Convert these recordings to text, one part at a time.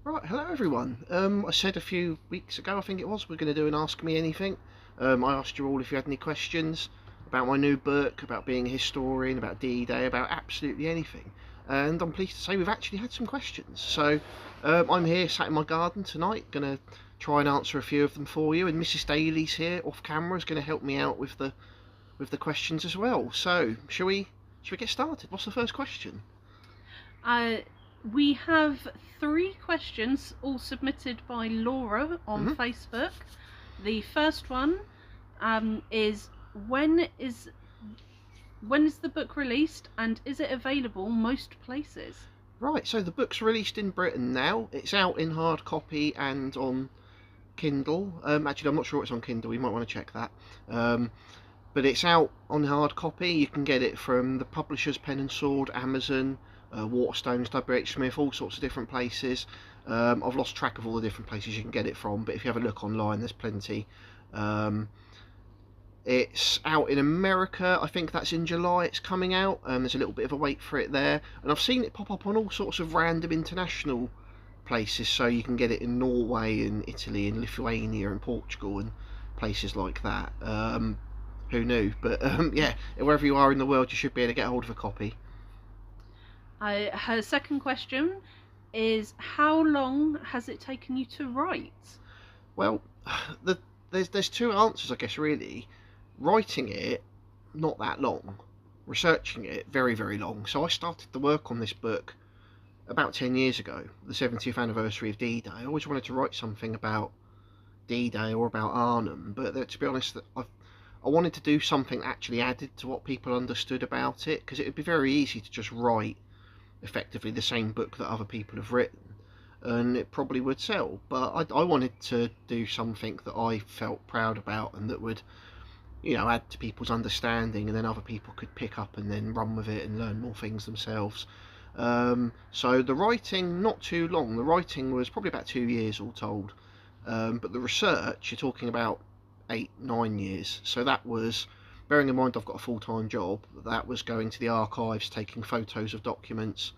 Right, hello everyone. I said a few weeks ago, I think it was, we're going to do an Ask Me Anything. I asked you all if you had any questions about my new book, about being a historian, about D-Day, about absolutely anything. And I'm pleased to say we've actually had some questions. So I'm here, sat in my garden tonight, going to try and answer a few of them for you. And Mrs. Daly's here, off camera, is going to help me out with the questions as well. So shall we get started? What's the first question? Uh, we have three questions, all submitted by Laura on Facebook. The first one is when is the book released, and is it available most places? Right, so the book's released in Britain now. It's out in hard copy and on Kindle. Actually, I'm not sure it's on Kindle. You might want to check that. But it's out on hard copy. You can get it from the publishers Pen and Sword, Amazon, Waterstones, WH Smith, all sorts of different places. I've lost track of all the different places you can get it from, but if you have a look online, there's plenty. It's out in America. I think that's in July it's coming out. There's a little bit of a wait for it there. And I've seen it pop up on all sorts of random international places, so you can get it in Norway and Italy and Lithuania and Portugal and places like that. Who knew? But yeah, wherever you are in the world, you should be able to get hold of a copy. Her second question is, how long has it taken you to write? Well, there's two answers, I guess, really. Writing it, not that long. Researching it, very, very long. So I started to work on this book about 10 years ago, the 70th anniversary of D-Day. I always wanted to write something about D-Day or about Arnhem, but to be honest, I wanted to do something that actually added to what people understood about it, because it would be very easy to just write effectively the same book that other people have written, and it probably would sell. But I wanted to do something that I felt proud about and that would, add to people's understanding, and then other people could pick up and then run with it and learn more things themselves. So the writing, not too long. The writing was probably about 2 years all told, but the research, you're talking about 8-9 years. So that was, bearing in mind I've got a full-time job, that was going to the archives, taking photos of documents,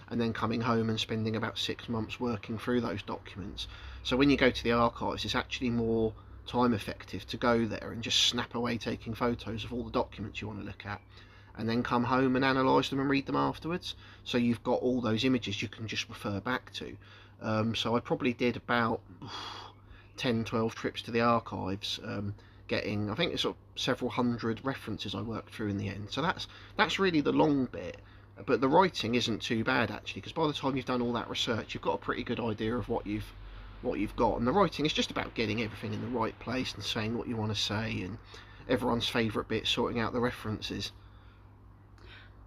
and then coming home and spending about 6 months working through those documents. So when you go to the archives, it's actually more time effective to go there and just snap away taking photos of all the documents you want to look at, and then come home and analyse them and read them afterwards. So you've got all those images you can just refer back to. So I probably did about 10-12 trips to the archives, getting, I think it's sort of several hundred references I worked through in the end. So that's really the long bit. But the writing isn't too bad actually, because by the time you've done all that research, you've got a pretty good idea of what you've got. And the writing is just about getting everything in the right place and saying what you want to say, and everyone's favourite bit, sorting out the references.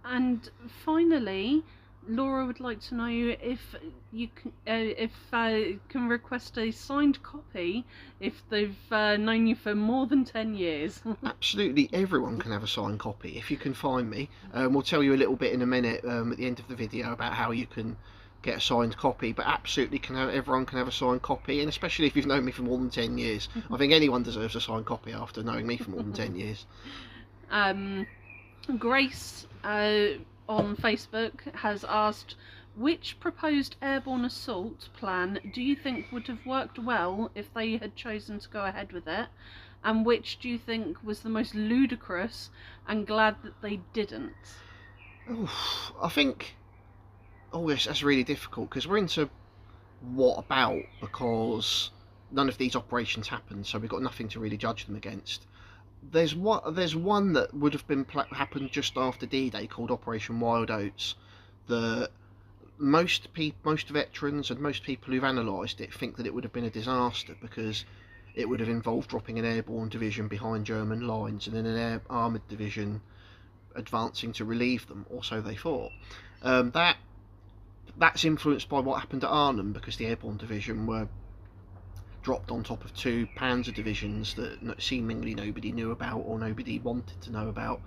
And finally, Laura would like to know if you can request a signed copy if they've known you for more than 10 years. Absolutely everyone can have a signed copy if you can find me. We'll tell you a little bit in a minute at the end of the video about how you can get a signed copy, but absolutely everyone can have a signed copy, and especially if you've known me for more than 10 years. I think anyone deserves a signed copy after knowing me for more than 10 years. Grace on Facebook has asked, which proposed airborne assault plan do you think would have worked well if they had chosen to go ahead with it, and which do you think was the most ludicrous and glad that they didn't? I think, yes, that's really difficult, because we're into what about, because none of these operations happened, so we've got nothing to really judge them against. There's one that would have happened just after D-Day called Operation Wild Oats, that most veterans and most people who've analysed it think that it would have been a disaster, because it would have involved dropping an airborne division behind German lines and then an armoured division advancing to relieve them, or so they thought. That's influenced by what happened at Arnhem, because the airborne division were dropped on top of two panzer divisions that seemingly nobody knew about or nobody wanted to know about.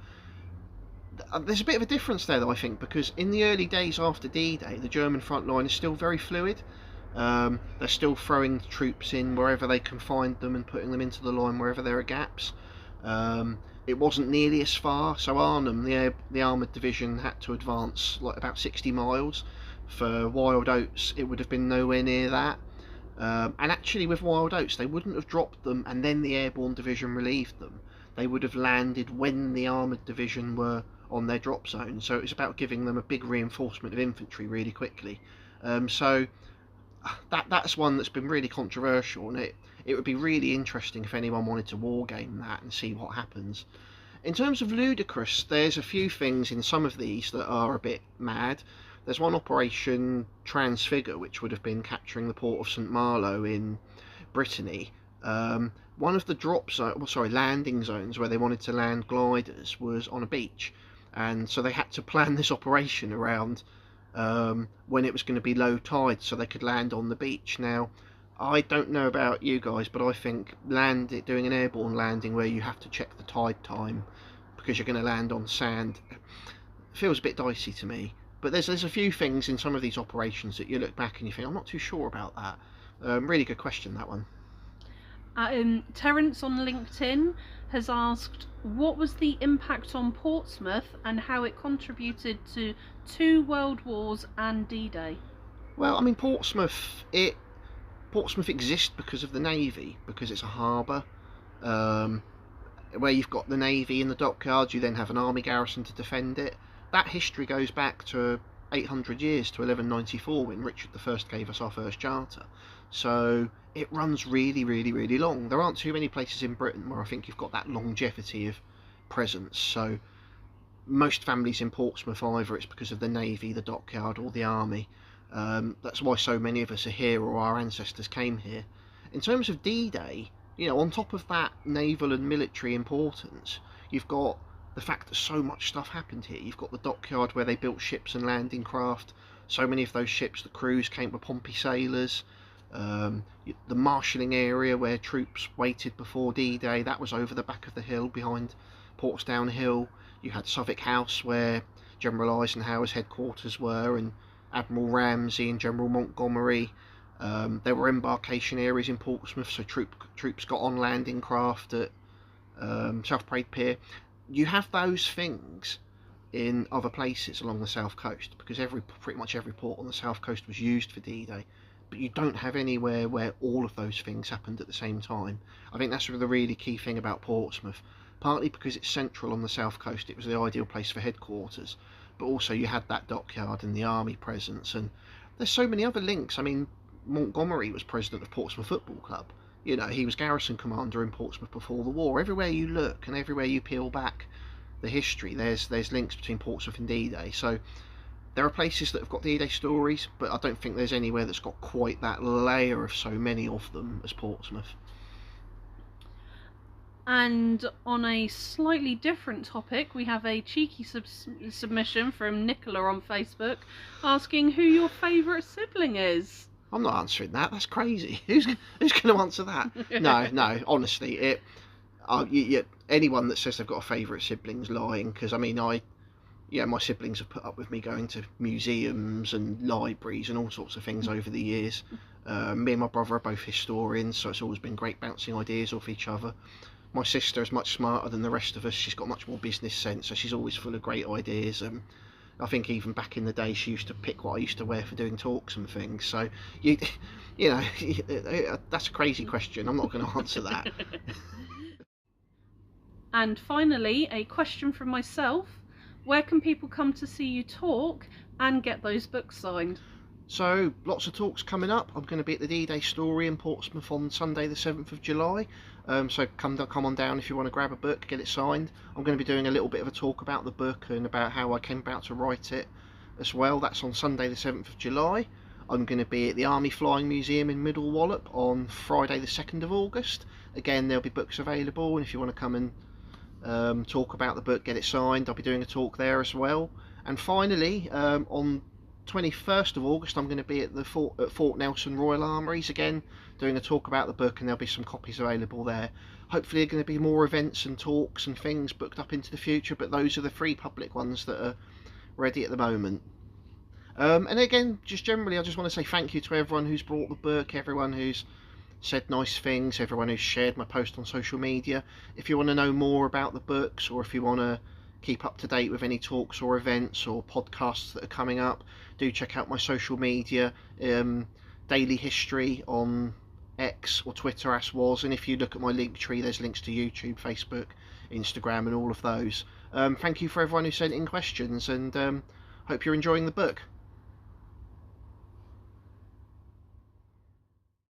There's a bit of a difference there though, I think, because in the early days after D-Day, the German front line is still very fluid. They're still throwing troops in wherever they can find them and putting them into the line wherever there are gaps. It wasn't nearly as far, so Arnhem, the armoured division, had to advance like about 60 miles For Wild Oats, it would have been nowhere near that. And actually, with Wild Oats, they wouldn't have dropped them and then the Airborne Division relieved them. They would have landed when the Armoured Division were on their drop zone. So it was about giving them a big reinforcement of infantry really quickly. So that's one that's been really controversial, and it would be really interesting if anyone wanted to wargame that and see what happens. In terms of ludicrous, there's a few things in some of these that are a bit mad. There's one Operation Transfigure, which would have been capturing the port of St Malo in Brittany. One of the landing zones where they wanted to land gliders was on a beach, and so they had to plan this operation around when it was going to be low tide so they could land on the beach. Now, I don't know about you guys, but I think doing an airborne landing where you have to check the tide time because you're going to land on sand feels a bit dicey to me. But there's a few things in some of these operations that you look back and you think, I'm not too sure about that. Really good question, that one. Terence on LinkedIn has asked, what was the impact on Portsmouth and how it contributed to 2 world wars and D-Day? Well, I mean, Portsmouth exists because of the Navy, because it's a harbour. Where you've got the Navy in the dockyards, you then have an army garrison to defend it. That history goes back to 800 years, to 1194, when Richard I gave us our first charter. So it runs really, really, really long. There aren't too many places in Britain where I think you've got that longevity of presence. So most families in Portsmouth, either it's because of the Navy, the dockyard, or the army. That's why so many of us are here, or our ancestors came here. In terms of D-Day, on top of that naval and military importance, you've got the fact that so much stuff happened here. You've got the dockyard where they built ships and landing craft. So many of those ships, the crews came with Pompey sailors. The marshalling area where troops waited before D-Day, that was over the back of the hill behind Portsdown Hill. You had Southwark House where General Eisenhower's headquarters were, and Admiral Ramsey and General Montgomery. There were embarkation areas in Portsmouth, so troops got on landing craft at South Parade Pier. You have those things in other places along the south coast, because pretty much every port on the south coast was used for D-Day, but you don't have anywhere where all of those things happened at the same time. I think that's the really key thing about Portsmouth, partly because it's central on the south coast, it was the ideal place for headquarters, but also you had that dockyard and the army presence, and there's so many other links. I mean, Montgomery was president of Portsmouth Football Club. He was garrison commander in Portsmouth before the war. Everywhere you look and everywhere you peel back the history, there's links between Portsmouth and D-Day. So there are places that have got D-Day stories, but I don't think there's anywhere that's got quite that layer of so many of them as Portsmouth. And on a slightly different topic, we have a cheeky submission from Nicola on Facebook asking who your favourite sibling is. I'm not answering that. That's crazy. Who's going to answer that? No. Honestly, anyone that says they've got a favourite sibling's lying. Because I mean, my siblings have put up with me going to museums and libraries and all sorts of things over the years. Me and my brother are both historians, so it's always been great bouncing ideas off each other. My sister is much smarter than the rest of us. She's got much more business sense, so she's always full of great ideas. I think even back in the day, she used to pick what I used to wear for doing talks and things. So, that's a crazy question. I'm not going to answer that. And finally, a question from myself. Where can people come to see you talk and get those books signed? So, lots of talks coming up. I'm going to be at the D-Day Story in Portsmouth on Sunday the 7th of July. So come on down if you want to grab a book, get it signed. I'm going to be doing a little bit of a talk about the book and about how I came about to write it as well. That's on Sunday the 7th of July. I'm going to be at the Army Flying Museum in Middle Wallop on Friday the 2nd of August. Again, there'll be books available, and if you want to come and talk about the book, get it signed, I'll be doing a talk there as well. And finally, on 21st of August, I'm going to be at Fort Nelson Royal Armouries again, doing a talk about the book, and there'll be some copies available there. Hopefully there are going to be more events and talks and things booked up into the future, but those are the 3 public ones that are ready at the moment. And again, just generally, I just want to say thank you to everyone who's brought the book, everyone who's said nice things, everyone who's shared my post on social media. If you want to know more about the books, or if you want to keep up to date with any talks or events or podcasts that are coming up, do check out my social media, daily history on X or Twitter as was, and if you look at my link tree, there's links to YouTube, Facebook, Instagram, and all of those. Thank you for everyone who sent in questions, and hope you're enjoying the book.